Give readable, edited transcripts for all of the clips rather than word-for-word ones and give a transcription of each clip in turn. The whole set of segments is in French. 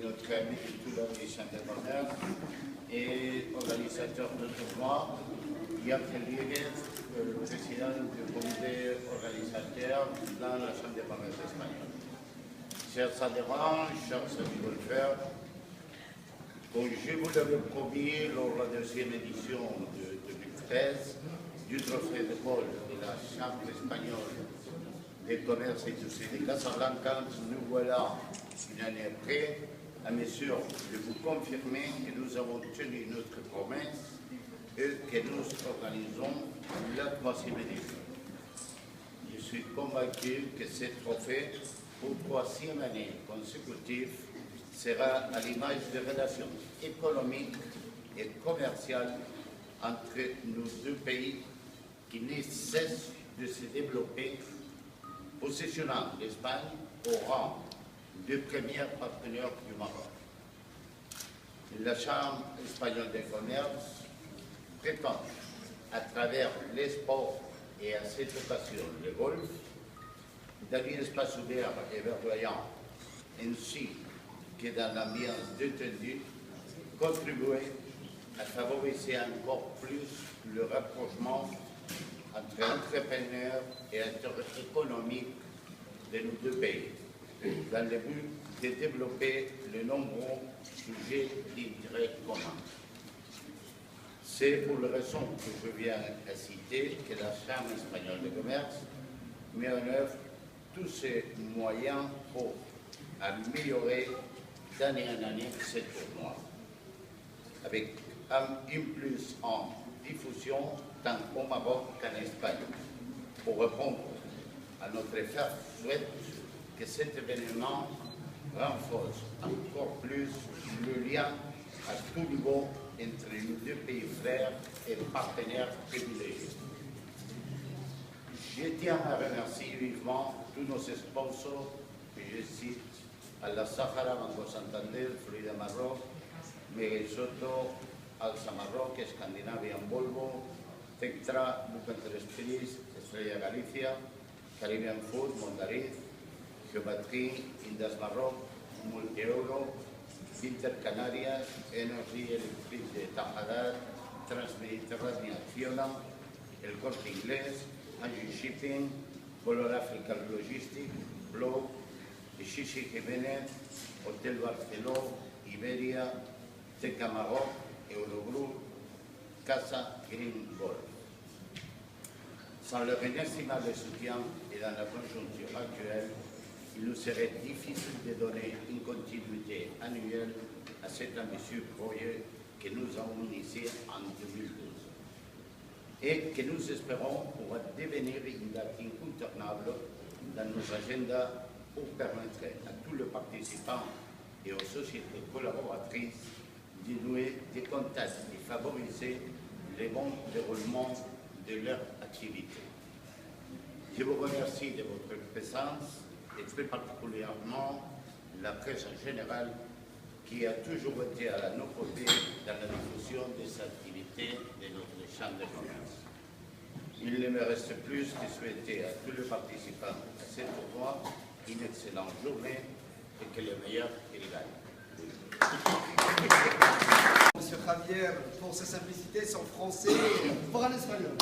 notre ami de Toulon et Champ-de-Commerce et organisateur de tournoi. Yann Rodriguez, le président du comité organisateur dans la Chambre de commerce espagnole. Chers adhérents, chers amis golfeurs, comme je vous l'avais promis lors de la deuxième édition de 2013 du trophée de golf de la Chambre espagnole des commerces et industries de Casablanca, nous voilà une année après à mesure de vous confirmer que nous avons tenu notre promesse et que nous organisons la troisième édition. Je suis convaincu que ce trophée, pour troisième année consécutive, sera à l'image des relations économiques et commerciales entre nos deux pays qui ne cessent de se développer, positionnant l'Espagne au rang de premier partenaire du Maroc. La Chambre espagnole des commerces prétend, à travers les sports et à cette occasion le golf, dans un espace ouvert et verdoyant, ainsi que dans l'ambiance détendue, contribuer à favoriser encore plus le rapprochement entre entrepreneurs et acteurs économiques de nos deux pays, dans le but de développer de nombreux sujets d'intérêt commun. C'est pour les raisons que je viens de citer que la Chambre espagnole de commerce met en œuvre tous ses moyens pour améliorer d'année en année ce tournoi, avec un plus en diffusion tant au Maroc qu'en Espagne. Pour répondre à notre frère, souhaite que cet événement renforce encore plus le lien à tout niveau entre nos deux pays frères et partenaires privilégiés. Je tiens à remercier vivement tous nos sponsors que je cite: Al Sahara, Banco Santander, Florida Maroc, Megasoto, Alsa Maroc, Scandinavian Volvo, Tectra, Bucanter Spirits, Estrella Galicia, Caribbean Food, Mondariz, Geometry, Indas Maroc, Multieuro, Inter Canarias, Energy Electric de Tajadar, Transmediterránea Acciona, El Corte Inglés, Angie Shipping, Color African Logistics, Blow, Shishi Jiménez, Hotel Barceló, Iberia, Teca Maroc, Eurogroup, Casa Green Golf. Sans leur inestimable soutien et dans la conjoncture actuelle, il nous serait difficile de donner une continuité annuelle à cet ambitieux projet que nous avons initié en 2012 et que nous espérons pourra devenir une date incontournable dans nos agendas pour permettre à tous les participants et aux sociétés collaboratrices de nouer des contacts et favoriser le bon déroulement de leur activité. Je vous remercie de votre présence et très particulièrement la presse en général qui a toujours été à nos côtés dans la diffusion des activités de notre chambre de commerce. Il ne me reste plus que souhaiter à tous les participants à ce tournoi une excellente journée et que le meilleur il gagne. Monsieur Javier, pour sa simplicité, son français, pour un espagnol.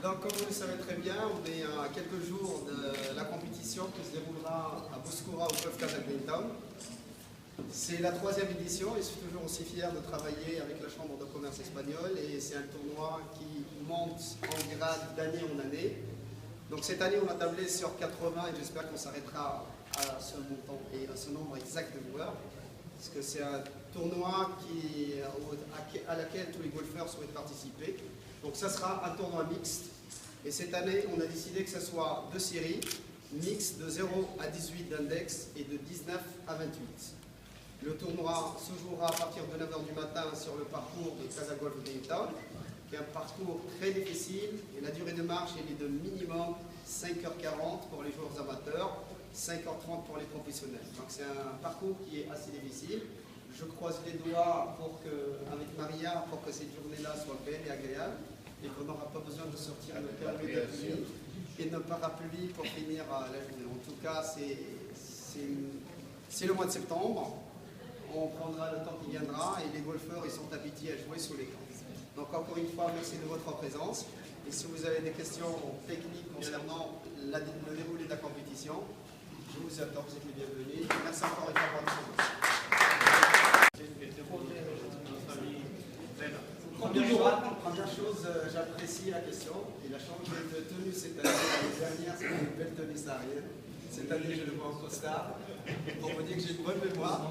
Donc, comme vous le savez très bien, on est à quelques jours de la compétition qui se déroulera à Boscura au Golf Casablanca. C'est la troisième édition et je suis toujours aussi fier de travailler avec la Chambre de commerce espagnole et c'est un tournoi qui monte en grade d'année en année. Donc cette année, on a tablé sur 80 et j'espère qu'on s'arrêtera à ce montant et à ce nombre exact de joueurs. Parce que c'est un tournoi à laquelle tous les golfeurs souhaitent participer. Donc ça sera un tournoi mixte. Et cette année, on a décidé que ce soit deux séries, mixtes de 0 à 18 d'index et de 19 à 28. Le tournoi se jouera à partir de 9h du matin sur le parcours de Casa Golf Downtown, qui est un parcours très difficile et la durée de marche est de minimum 5h40 pour les joueurs amateurs, 5h30 pour les professionnels. Donc c'est un parcours qui est assez difficile. Je croise les doigts avec Maria pour que cette journée-là soit belle et agréable et qu'on n'aura pas besoin de sortir le permis de et ne parapluie pour finir la journée. En tout cas, c'est le mois de septembre. On prendra le temps qui viendra et les golfeurs ils sont habitués à jouer sous les camps. Donc encore une fois, merci de votre présence. Et si vous avez des questions techniques concernant le déroulé de la compétition, je vous attends, vous êtes les bienvenus. Merci encore une fois pour votre présence. Première chose, j'apprécie la question. Il a changé de tenue cette année. L'année dernière, c'était une belle tenue saharienne. Cette année, je le vois en costard. Pour vous dire que j'ai une bonne mémoire.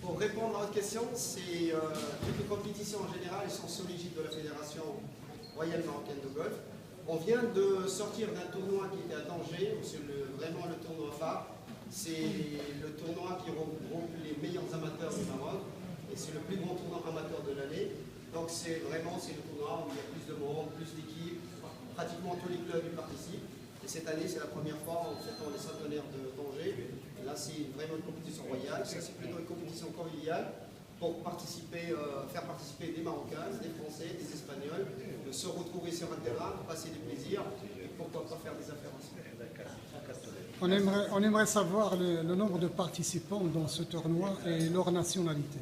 Pour répondre à votre question, toutes les compétitions en général sont sous l'égide de la Fédération royale marocaine de golf. On vient de sortir d'un tournoi qui était à Tanger, c'est vraiment le tournoi phare. C'est le tournoi qui regroupe les meilleurs amateurs du Maroc et c'est le plus grand tournoi amateur de l'année. Donc c'est le tournoi où il y a plus de monde, plus d'équipes, pratiquement tous les clubs y participent. Et cette année, c'est la première fois en fêtant les centenaires de Tanger. Là, c'est vraiment une compétition royale. Ça, c'est plutôt une compétition conviviale pour faire participer des Marocains, des Français, des Espagnols, de se retrouver sur un terrain, de passer du plaisir et pourquoi pas faire des affaires ensemble. On aimerait savoir le nombre de participants dans ce tournoi et leur nationalité.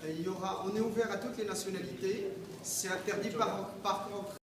On est ouvert à toutes les nationalités. C'est interdit par contre.